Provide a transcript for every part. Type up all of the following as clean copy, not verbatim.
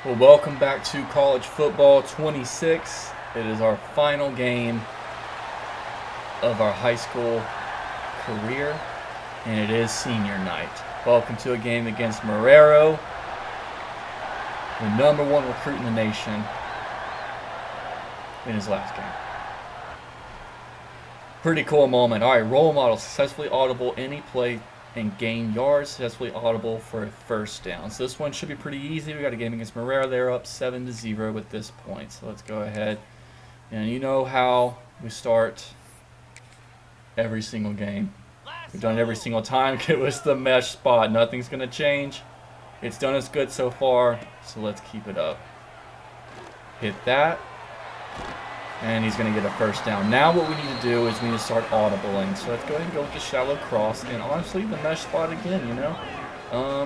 Well, welcome back to College Football 26. It is our final game of our high school career, and it is senior night. Welcome to a game against Marrero, the #1 recruit in the nation, in his last game. Pretty cool moment. All right, role model, successfully audible any play and gain yards, successfully audible for a first down. So this one should be pretty easy. We got a game against Marrero. They're up 7-0 at this point. So let's go ahead. And you know how we start every single game. We've done it every single time. It was the mesh spot. Nothing's going to change. It's done us good so far, so let's keep it up. Hit that. And he's going to get a first down. Now what we need to do is we need to start audibling. So let's go ahead and go with the shallow cross. And honestly, the mesh spot again, you know.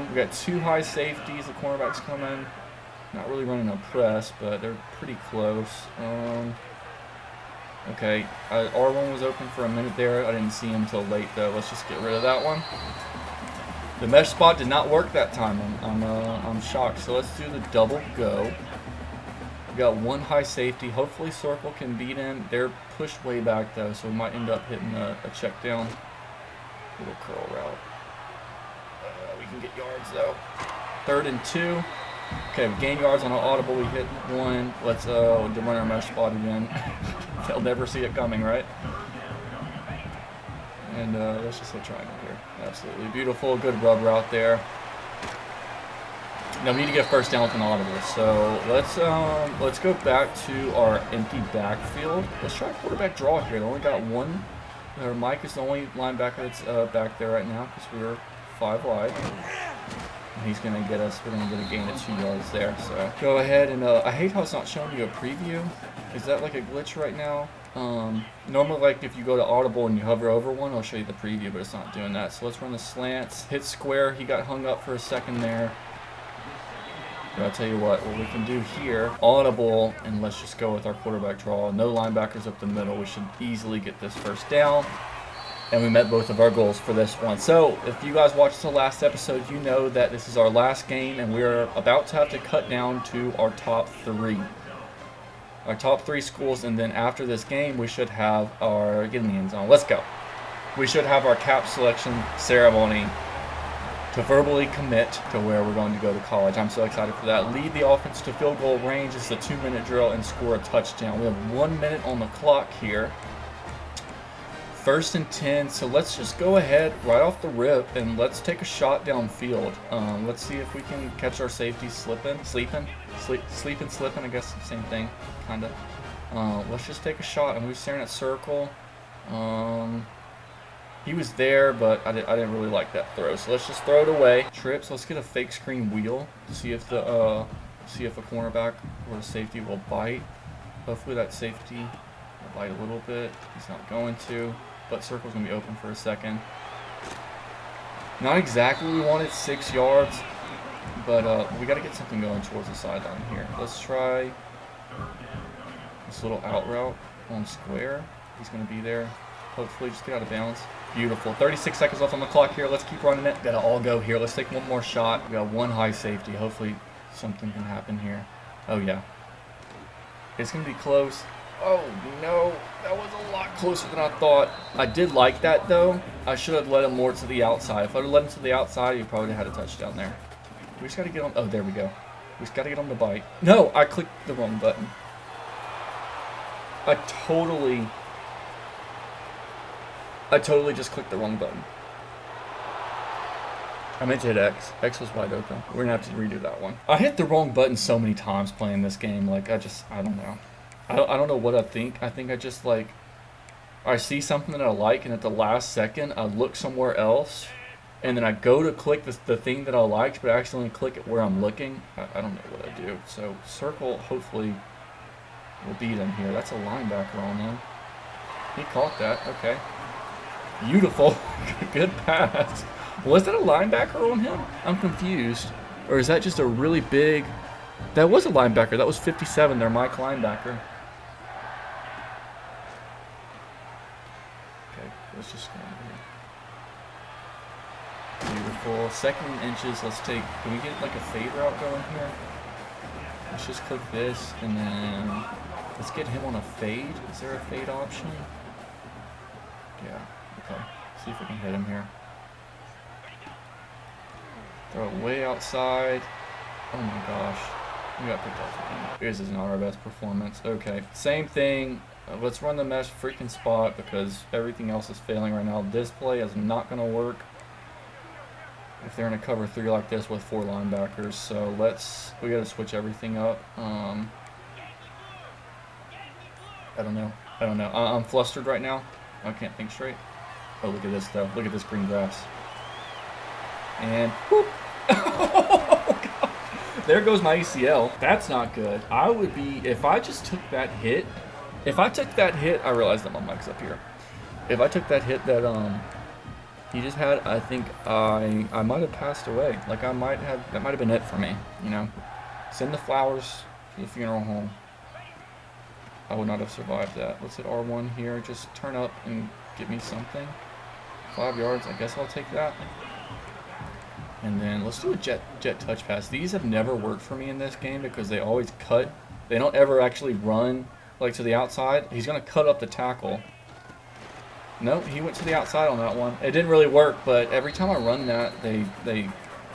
We got two high safeties. The cornerbacks coming. Not really running a press, but they're pretty close. Okay, R1 was open for a minute there. I didn't see him until late, though. Let's just get rid of that one. The mesh spot did not work that time. I'm shocked. So let's do the double go. We got one high safety. Hopefully Circle can beat him. They're pushed way back though, so we might end up hitting a check down. Little curl route. We can get yards though. 3rd and 2. Okay, we gain yards on an audible. We hit one. Let's run our mesh spot again. They'll never see it coming, right? And let's just hit triangle here. Absolutely beautiful. Good rub route there. Now we need to get a first down with an audible. So let's go back to our empty backfield. Let's try a quarterback draw here. They only got one. Mike is the only linebacker that's back there right now because we were 5 wide. And he's gonna get us. We're gonna get a gain of 2 yards there. So go ahead and I hate how it's not showing you a preview. Is that like a glitch right now? Normally, like if you go to audible and you hover over one, it'll show you the preview, but it's not doing that. So let's run the slants. Hit square. He got hung up for a second there. But I'll tell you what we can do here, audible, and let's just go with our quarterback draw. No linebackers up the middle. We should easily get this first down. And we met both of our goals for this one. So if you guys watched the last episode, you know that this is our last game, and we're about to have to cut down to our top 3. Our top 3 schools, and then after this game, we should have our, get in the end zone, let's go. We should have our cap selection ceremony to verbally commit to where we're going to go to college. I'm so excited for that. Lead the offense to field goal range. It's a 2-minute drill and score a touchdown. We have 1 minute on the clock here. 1st and 10. So let's just go ahead right off the rip and let's take a shot downfield. Let's see if we can catch our safety sleeping, I guess same thing, kind of. Let's just take a shot, and we're staring at Circle. He was there, but I didn't really like that throw. So let's just throw it away. Trips. Let's get a fake screen wheel. See if a cornerback or a safety will bite. Hopefully that safety will bite a little bit. He's not going to, but Circle's gonna be open for a second. Not exactly what we wanted, 6 yards, but we got to get something going towards the sideline here. Let's try this little out route on square. He's gonna be there. Hopefully just get out of bounds. Beautiful. 36 seconds left on the clock here. Let's keep running it. Gotta all go here. Let's take one more shot. We got one high safety. Hopefully something can happen here. Oh, yeah. It's gonna be close. Oh, no. That was a lot closer than I thought. I did like that, though. I should have led him more to the outside. If I'd have led him to the outside, he probably had a touchdown there. We just gotta get him. Oh, there we go. We just gotta get him to bite. No, I clicked the wrong button. I totally just clicked the wrong button. I meant to hit X. X was wide open. We're gonna have to redo that one. I hit the wrong button so many times playing this game. Like, I don't know. I don't know what I think. I think I just, like, I see something that I like, and at the last second, I look somewhere else, and then I go to click the thing that I liked, but I accidentally click it where I'm looking. I don't know what I do. So, Circle, hopefully, will beat him here. That's a linebacker on him. He caught that. Okay. Beautiful. Good pass. Was that a linebacker on him? I'm confused. Or is that just a really big... That was a linebacker. That was 57 there, Mike linebacker. Okay, let's just go over here. Beautiful. 2nd and inches. Let's take... Can we get like a fade route going here? let's just click this, and then let's get him on a fade. Is there a fade option? Yeah, okay. See if we can hit him here. Throw it way outside. Oh my gosh. We got picked off again. This is not our best performance. Okay, same thing. Let's run the mesh freaking spot because everything else is failing right now. This play is not going to work if they're in a cover 3 like this with 4 linebackers. So we got to switch everything up. I don't know. I'm flustered right now. I can't think straight. Oh, look at this though. Look at this green grass. And whoop. There goes my ACL. That's not good. I would be, if I just took that hit, I realized that my mic's up here. If I took that hit that he just had, I think I might have passed away. Like that might have been it for me, you know. Send the flowers to the funeral home. I would not have survived that. Let's hit R1 here. Just turn up and get me something. 5 yards, I guess I'll take that. And then let's do a jet touch pass. These have never worked for me in this game because they always cut. They don't ever actually run like to the outside. He's gonna cut up the tackle. Nope, he went to the outside on that one. It didn't really work, but every time I run that, they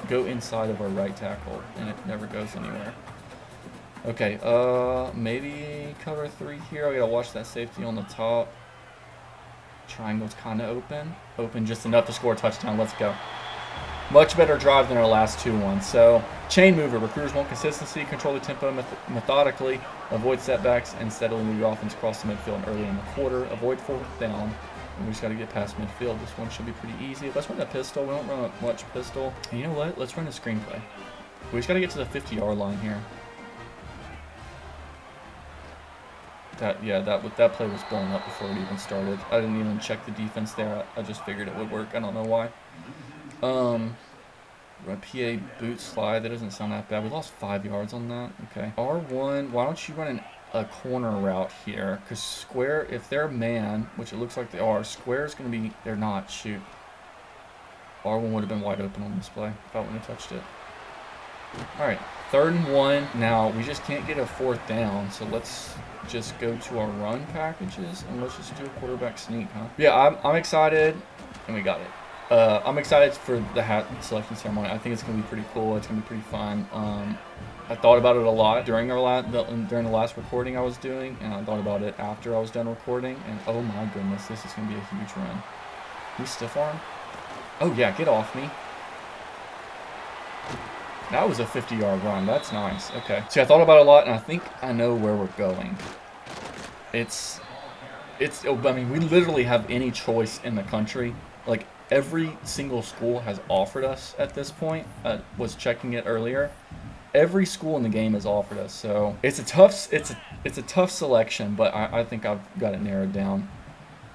go inside of our right tackle, and it never goes anywhere. Okay, maybe cover 3 here. I gotta watch that safety on the top. Triangle's kind of open just enough to score a touchdown. Let's go. Much better drive than our last 2 ones. So, chain mover. Recruiters want consistency, control the tempo methodically, avoid setbacks, and steadily move your offense across the midfield early in the quarter. Avoid 4th down. And we just got to get past midfield. This one should be pretty easy. Let's run a pistol. We don't run much pistol. And you know what? Let's run a screenplay. We just got to get to the 50-yard line here. That play was blown up before it even started. I didn't even check the defense there. I just figured it would work. I don't know why. Run PA boot slide. That doesn't sound that bad. We lost 5 yards on that. Okay. R1. Why don't you run a corner route here? Because square, if they're man, which it looks like they are, square is going to be. They're not. Shoot. R1 would have been wide open on this play if I wouldn't have touched it. All right. 3rd and 1. Now we just can't get a 4th down, so let's just go to our run packages and let's just do a quarterback sneak, huh? Yeah, I'm excited, and we got it. I'm excited for the hat selection ceremony. I think it's going to be pretty cool. It's going to be pretty fun. I thought about it a lot during the last recording I was doing, and I thought about it after I was done recording, and oh my goodness, this is going to be a huge run. Can we stiff arm? Oh yeah, get off me. That was a 50-yard run. That's nice. Okay. See, I thought about it a lot, and I think I know where we're going. I mean, we literally have any choice in the country. Like, every single school has offered us at this point. I was checking it earlier. Every school in the game has offered us. So it's a tough selection, but I think I've got it narrowed down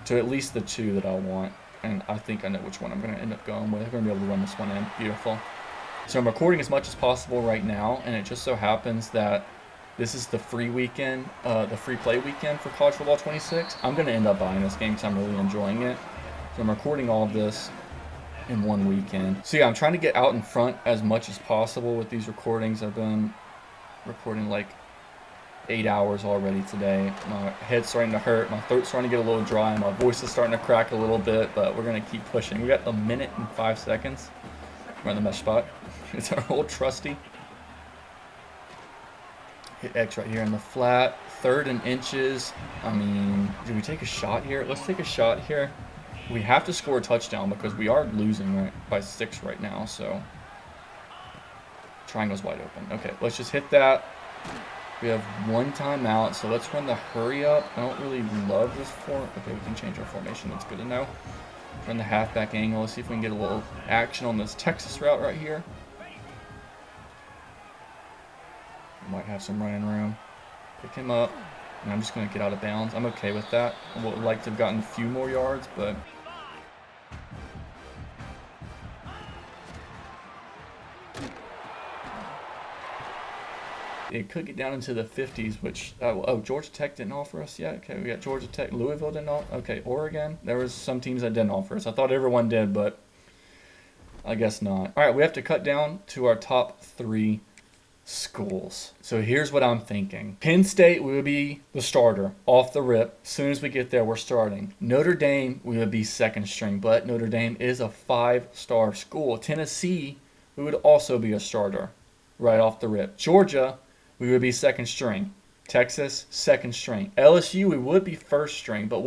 to at least the 2 that I want. And I think I know which one I'm going to end up going with. I'm going to be able to run this one in. Beautiful. So I'm recording as much as possible right now, and it just so happens that this is the free weekend, the free play weekend for College Football 26. I'm going to end up buying this game because I'm really enjoying it. So I'm recording all of this in one weekend. So yeah, I'm trying to get out in front as much as possible with these recordings. I've been recording like 8 hours already today. My head's starting to hurt. My throat's starting to get a little dry. My voice is starting to crack a little bit, but we're going to keep pushing. We got 1 minute and 5 seconds. We're in the mesh spot. It's our old trusty. Hit X right here in the flat. 3rd and inches. I mean, do we take a shot here? Let's take a shot here. We have to score a touchdown because we are losing by 6 right now. So triangle's wide open. Okay, let's just hit that. We have 1 timeout, so let's run the hurry up. I don't really love this form. Okay, we can change our formation. That's good to know. Run the halfback angle. Let's see if we can get a little action on this Texas route right here. Might have some running room. Pick him up. And I'm just going to get out of bounds. I'm okay with that. I would like to have gotten a few more yards, but it could get down into the 50s, which, oh, Georgia Tech didn't offer us yet. Okay, we got Georgia Tech. Louisville didn't offer. Okay, Oregon. There was some teams that didn't offer us. I thought everyone did, but I guess not. All right, we have to cut down to our top 3 schools. So here's what I'm thinking. Penn State, we would be the starter off the rip. As soon as we get there, we're starting. Notre Dame, we would be second string, but Notre Dame is a 5-star school. Tennessee, we would also be a starter right off the rip. Georgia, we would be second string. Texas, second string. LSU, we would be first string, but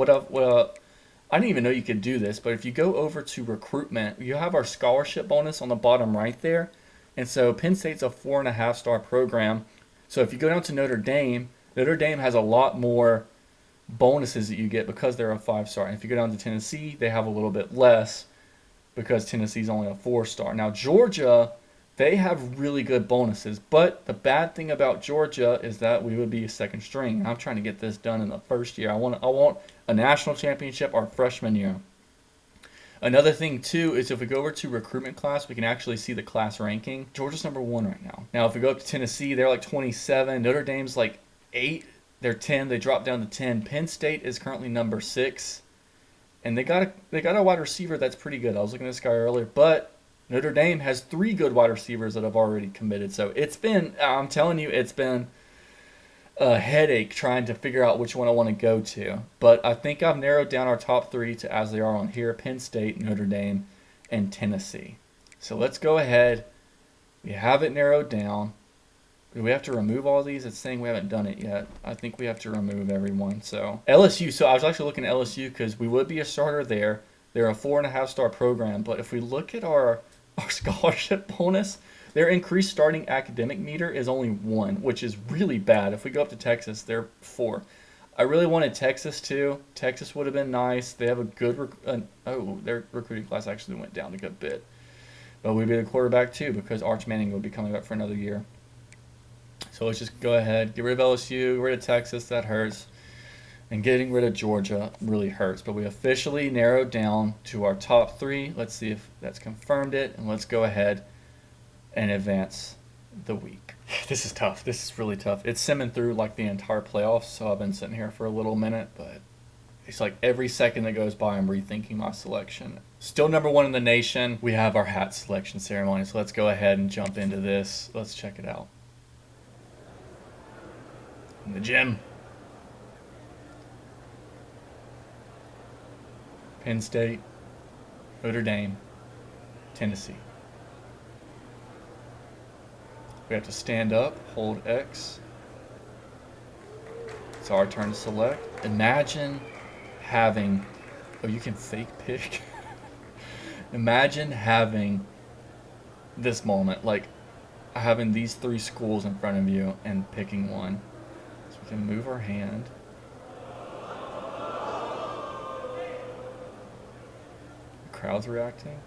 I didn't even know you could do this, but if you go over to recruitment, you have our scholarship bonus on the bottom right there. And so Penn State's a 4.5-star program. So if you go down to Notre Dame has a lot more bonuses that you get because they're a 5-star. And if you go down to Tennessee, they have a little bit less because Tennessee's only a 4-star. Now Georgia, they have really good bonuses. But the bad thing about Georgia is that we would be a second string. I'm trying to get this done in the first year. I want a national championship our freshman year. Another thing, too, is if we go over to recruitment class, we can actually see the class ranking. Georgia's number 1 right now. Now, if we go up to Tennessee, they're like 27. Notre Dame's like 8. They're 10. They dropped down to 10. Penn State is currently number 6. And they got a wide receiver that's pretty good. I was looking at this guy earlier. But Notre Dame has 3 good wide receivers that have already committed. So I'm telling you, it's been a headache trying to figure out which one I want to go to. But I think I've narrowed down our top 3 to as they are on here: Penn State, Notre Dame, and Tennessee. So let's go ahead. We have it narrowed down. Do we have to remove all these? It's saying we haven't done it yet. I think we have to remove everyone. So LSU. So I was actually looking at LSU because we would be a starter there. They're a 4.5-star program. But if we look at our scholarship bonus, their increased starting academic meter is only 1, which is really bad. If we go up to Texas, they're 4. I really wanted Texas too. Texas would have been nice. They have a good their recruiting class actually went down a good bit. But we'd be the quarterback too because Arch Manning would be coming back for another year. So let's just go ahead, get rid of LSU, get rid of Texas. That hurts. And getting rid of Georgia really hurts. But we officially narrowed down to our top 3. Let's see if that's confirmed it. And let's go ahead and advance the week. This is tough. This is really tough. It's simming through like the entire playoffs, so I've been sitting here for a little minute, but it's like every second that goes by I'm rethinking my selection. Still number 1 in the nation. We have our hat selection ceremony, so let's go ahead and jump into this. Let's check it out. In the gym. Penn State, Notre Dame, Tennessee. We have to stand up, hold X. It's our turn to select. Imagine having, you can fake pick. Imagine having this moment, like having these 3 schools in front of you and picking one. So we can move our hand. The crowd's reacting.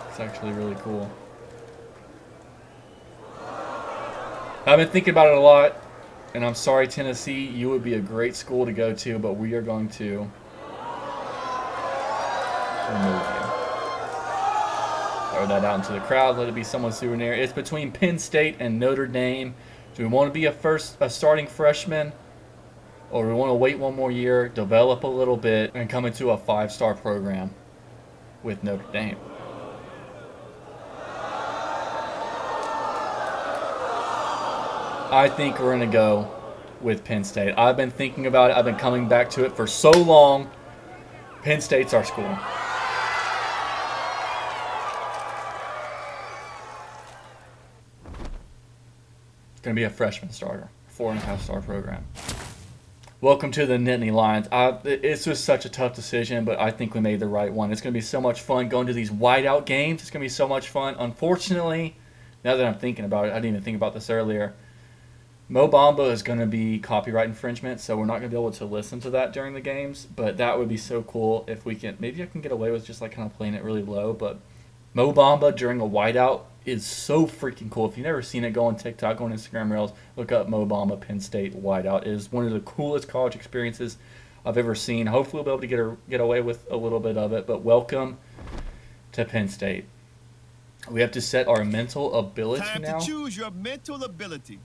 It's actually really cool. I've been thinking about it a lot, and I'm sorry, Tennessee. You would be a great school to go to, but we are going to remove you. Throw that out into the crowd. Let it be someone's souvenir. It's between Penn State and Notre Dame. Do we want to be a starting freshman, or do we want to wait one more year, develop a little bit, and come into a 5-star program with Notre Dame? I think we're going to go with Penn State. I've been thinking about it. I've been coming back to it for so long. Penn State's our school. It's going to be a freshman starter, 4.5-star program. Welcome to the Nittany Lions. It's just such a tough decision, but I think we made the right one. It's going to be so much fun going to these whiteout games. It's going to be so much fun. Unfortunately, now that I'm thinking about it, I didn't even think about this earlier. Mo Bamba is going to be copyright infringement, so we're not going to be able to listen to that during the games, but that would be so cool if we can. Maybe I can get away with just like kind of playing it really low, but Mo Bamba during a whiteout is so freaking cool. If you've never seen it, go on TikTok, go on Instagram Reels, look up Mo Bamba Penn State whiteout. It is one of the coolest college experiences I've ever seen. Hopefully we'll be able to get away with a little bit of it, but welcome to Penn State. We have to set our mental ability now. Time to choose your mental ability.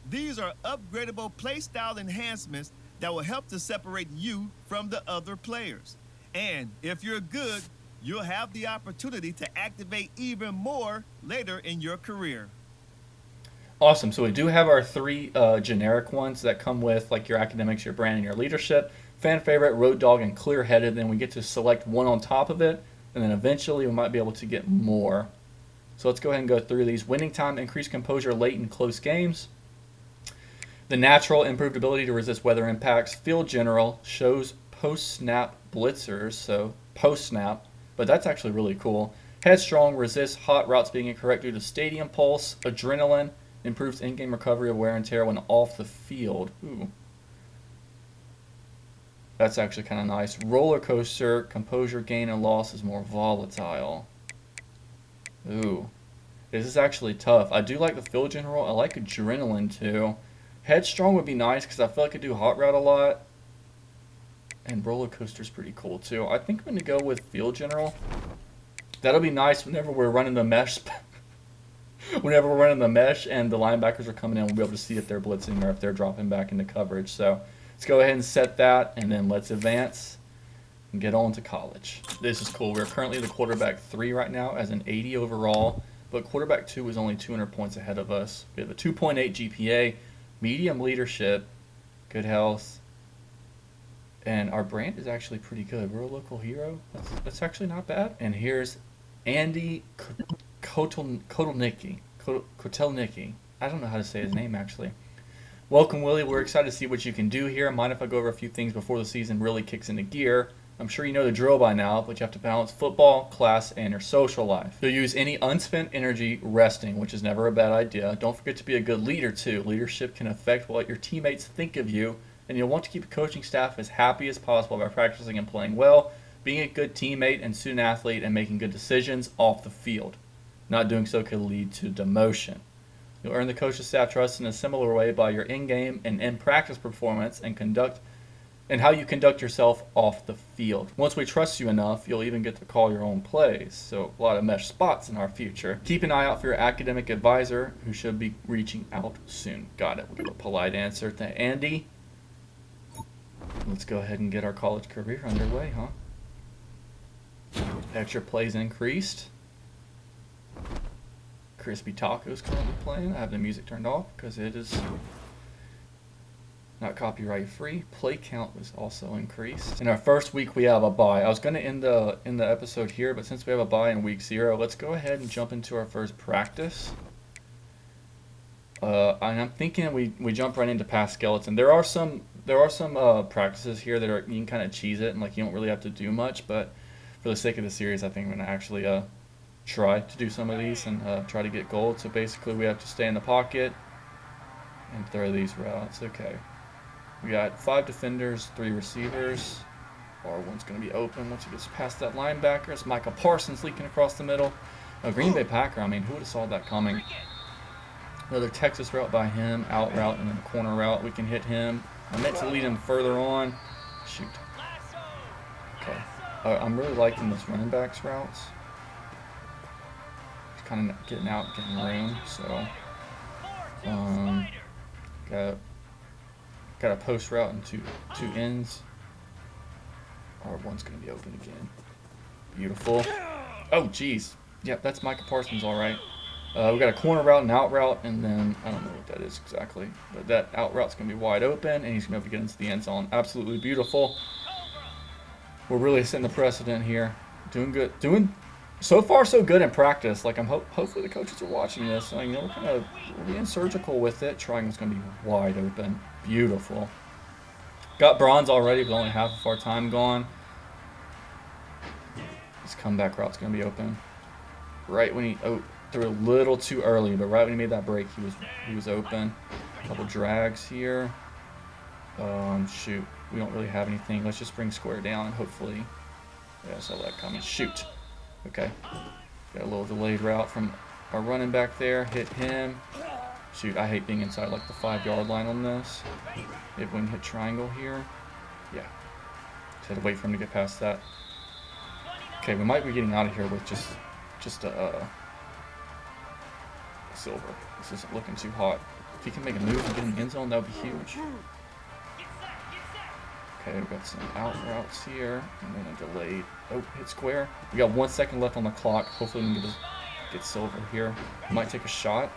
These are upgradable playstyle enhancements that will help to separate you from the other players. And if you're good, you'll have the opportunity to activate even more later in your career. Awesome. So we do have our 3 generic ones that come with like your academics, your brand, and your leadership. Fan favorite, road dog, and clear headed. Then we get to select one on top of it, and then eventually we might be able to get more. So let's go ahead and go through these. Winning time, increased composure late in close games. The natural, improved ability to resist weather impacts. Field general, shows post-snap blitzers, so post-snap, but that's actually really cool. Headstrong, resists hot routes being incorrect due to stadium pulse. Adrenaline, improves in-game recovery of wear and tear when off the field. Ooh. That's actually kind of nice. Roller coaster, composure gain and loss is more volatile. Ooh. This is actually tough. I do like the field general. I like adrenaline too. Headstrong would be nice because I feel like I do hot route a lot. And roller coaster's pretty cool too. I think I'm going to go with field general. That'll be nice whenever we're running the mesh. Whenever we're running the mesh and the linebackers are coming in, we'll be able to see if they're blitzing or if they're dropping back into coverage. So let's go ahead and set that, and then let's advance and get on to college. This is cool. We're currently the quarterback 3 right now as an 80 overall, but quarterback 2 is only 200 points ahead of us. We have a 2.8 GPA, medium leadership, good health, and our brand is actually pretty good. We're a local hero. That's actually not bad. And here's Andy Kotelnicki. I don't know how to say his name actually. Welcome, Willie. We're excited to see what you can do here. Mind if I go over a few things before the season really kicks into gear? I'm sure you know the drill by now, but you have to balance football, class, and your social life. You'll use any unspent energy resting, which is never a bad idea. Don't forget to be a good leader too. Leadership can affect what your teammates think of you, and you'll want to keep the coaching staff as happy as possible by practicing and playing well, being a good teammate and student athlete, and making good decisions off the field. Not doing so could lead to demotion. You'll earn the coaching staff trust in a similar way by your in-game and in-practice performance and how you conduct yourself off the field. Once we trust you enough, you'll even get to call your own plays. So a lot of mesh spots in our future. Keep an eye out for your academic advisor, who should be reaching out soon. Got it. We'll give a polite answer to Andy. Let's go ahead and get our college career underway, huh? Extra plays increased. Crispy Taco's currently playing. I have the music turned off because it is not copyright free. Play count was also increased. In our first week we have a bye. I was going to end the episode here, but since we have a bye in week 0, let's go ahead and jump into our first practice. And I'm thinking we jump right into pass skeleton. There are some practices here that are, you can kind of cheese it and like you don't really have to do much, but for the sake of the series, I think I'm going to actually try to do some of these and try to get gold. So basically we have to stay in the pocket and throw these routes. Okay. We got 5 defenders, 3 receivers. R1's going to be open once he gets past that linebacker. It's Micah Parsons leaking across the middle. A Green Bay Packer, I mean, who would have saw that coming? Another Texas route by him, out route, and then a corner route. We can hit him. I meant to lead him further on. Shoot. Okay. I'm really liking this running backs routes. He's kind of getting out, getting room. So, got a post route and two ends. R1's going to be open again. Beautiful. Oh, geez. Yep, that's Micah Parsons, all right. We got a corner route and out route, and then I don't know what that is exactly, but that out route's going to be wide open, and he's going to be able to get into the end zone. Absolutely beautiful. We're really setting the precedent here. Doing good. So far so good in practice. Like hopefully the coaches are watching this. So, you know, we're being surgical with it. Triangle's going to be wide open. Beautiful. Got bronze already, but only half of our time gone. This comeback route's going to be open. Right when he threw a little too early, but right when he made that break, he was open. A couple drags here. Shoot, we don't really have anything. Let's just bring square down and hopefully, yeah, I saw that coming. Shoot. Okay. Got a little delayed route from our running back there. Hit him. Shoot, I hate being inside like the 5-yard line on this. If we can hit triangle here. Yeah. Just had to wait for him to get past that. Okay, we might be getting out of here with just a silver. This isn't looking too hot. If he can make a move and get in the end zone, that would be huge. Okay, we've got some out routes here, and then a delayed. Oh, hit square. We got 1 second left on the clock. Hopefully we can get silver here. Might take a shot.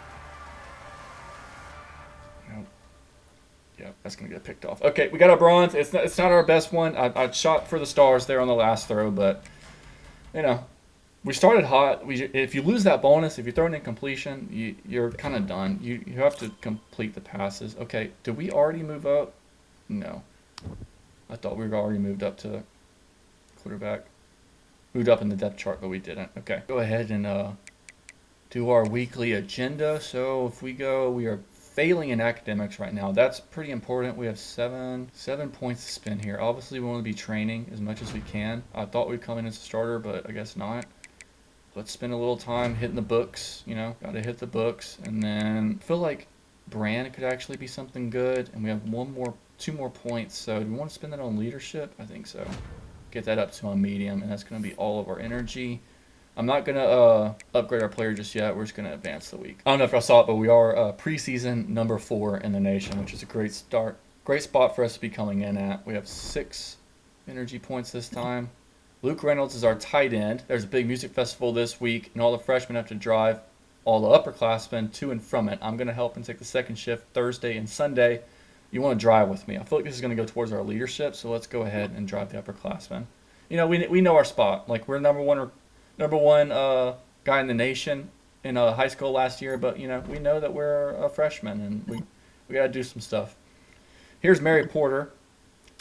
Yeah, that's going to get picked off. Okay, we got our bronze. It's not our best one. I shot for the stars there on the last throw, but, you know, we started hot. If you lose that bonus, if you throw an incompletion, you're kind of done. You have to complete the passes. Okay, did we already move up? No. I thought we were already moved up to quarterback. Moved up in the depth chart, but we didn't. Okay, go ahead and do our weekly agenda. So if we are failing in academics right now. That's pretty important. We have seven points to spend here. Obviously, we want to be training as much as we can. I thought we'd come in as a starter, but I guess not. Let's spend a little time hitting the books. You know, got to hit the books, and then I feel like brand could actually be something good. And we have two more points. So do we want to spend that on leadership? I think so. Get that up to a medium, and that's going to be all of our energy. I'm not going to upgrade our player just yet. We're just going to advance the week. I don't know if y'all saw it, but we are preseason number 4 in the nation, which is a great start. Great spot for us to be coming in at. We have 6 energy points this time. Luke Reynolds is our tight end. There's a big music festival this week, and all the freshmen have to drive all the upperclassmen to and from it. I'm going to help and take the second shift Thursday and Sunday. You want to drive with me. I feel like this is going to go towards our leadership, so let's go ahead and drive the upperclassmen. You know, we know our spot. Like, we're number one guy in the nation in high school last year, but you know, we know that we're a freshman and we got to do some stuff. Here's Mary Porter,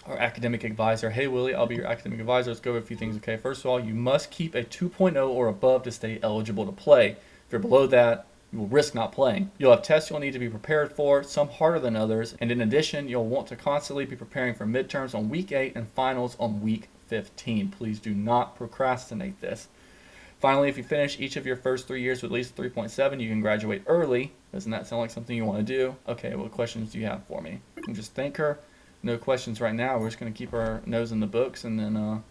our academic advisor. Hey Willie, I'll be your academic advisor. Let's go over a few things. Okay, first of all, you must keep a 2.0 or above to stay eligible to play. If you're below that, you will risk not playing. You'll have tests you'll need to be prepared for, some harder than others, and in addition, you'll want to constantly be preparing for midterms on week 8 and finals on week 15. Please do not procrastinate this. Finally, if you finish each of your first 3 years with at least 3.7, you can graduate early. Doesn't that sound like something you want to do? Okay, what questions do you have for me? And just thank her. No questions right now. We're just going to keep our nose in the books and then,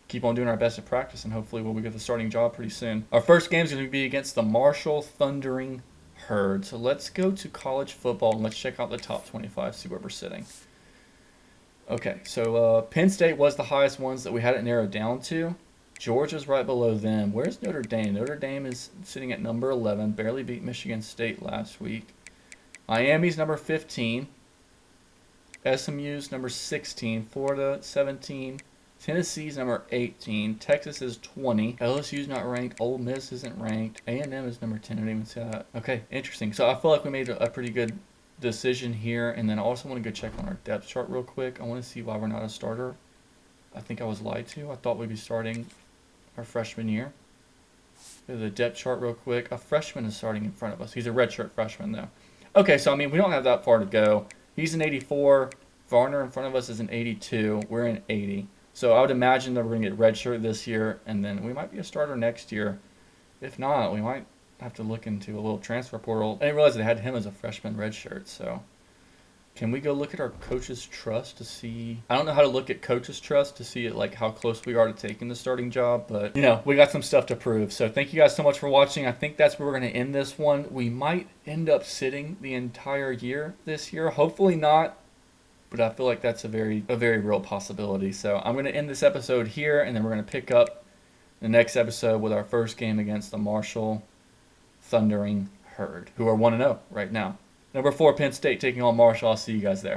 keep on doing our best at practice, and hopefully we'll get the starting job pretty soon. Our first game is going to be against the Marshall Thundering Herd. So let's go to college football and let's check out the top 25, see where we're sitting. Okay, so Penn State was the highest ones that we had it narrowed down to. Georgia's right below them. Where's Notre Dame? Notre Dame is sitting at number 11. Barely beat Michigan State last week. Miami's number 15. SMU's number 16. Florida 17. Tennessee's number 18. Texas is 20. LSU's not ranked. Ole Miss isn't ranked. A&M is number 10. I didn't even see that. Okay, interesting. So I feel like we made a pretty good decision here. And then I also want to go check on our depth chart real quick. I want to see why we're not a starter. I think I was lied to. I thought we'd be starting our freshman year. Go to the depth chart real quick. A freshman is starting in front of us. He's a redshirt freshman, though. Okay, so, I mean, we don't have that far to go. He's an 84. Varner in front of us is an 82. We're an 80. So I would imagine that we're going to get redshirt this year, and then we might be a starter next year. If not, we might have to look into a little transfer portal. I didn't realize they had him as a freshman redshirt, so... Can we go look at our coach's trust to see... I don't know how to look at coach's trust to see like how close we are to taking the starting job, but, you know, we got some stuff to prove. So thank you guys so much for watching. I think that's where we're going to end this one. We might end up sitting the entire year this year. Hopefully not, but I feel like that's a very real possibility. So I'm going to end this episode here, and then we're going to pick up the next episode with our first game against the Marshall Thundering Herd, who are 1-0 right now. Number 4, Penn State taking on Marshall. I'll see you guys there.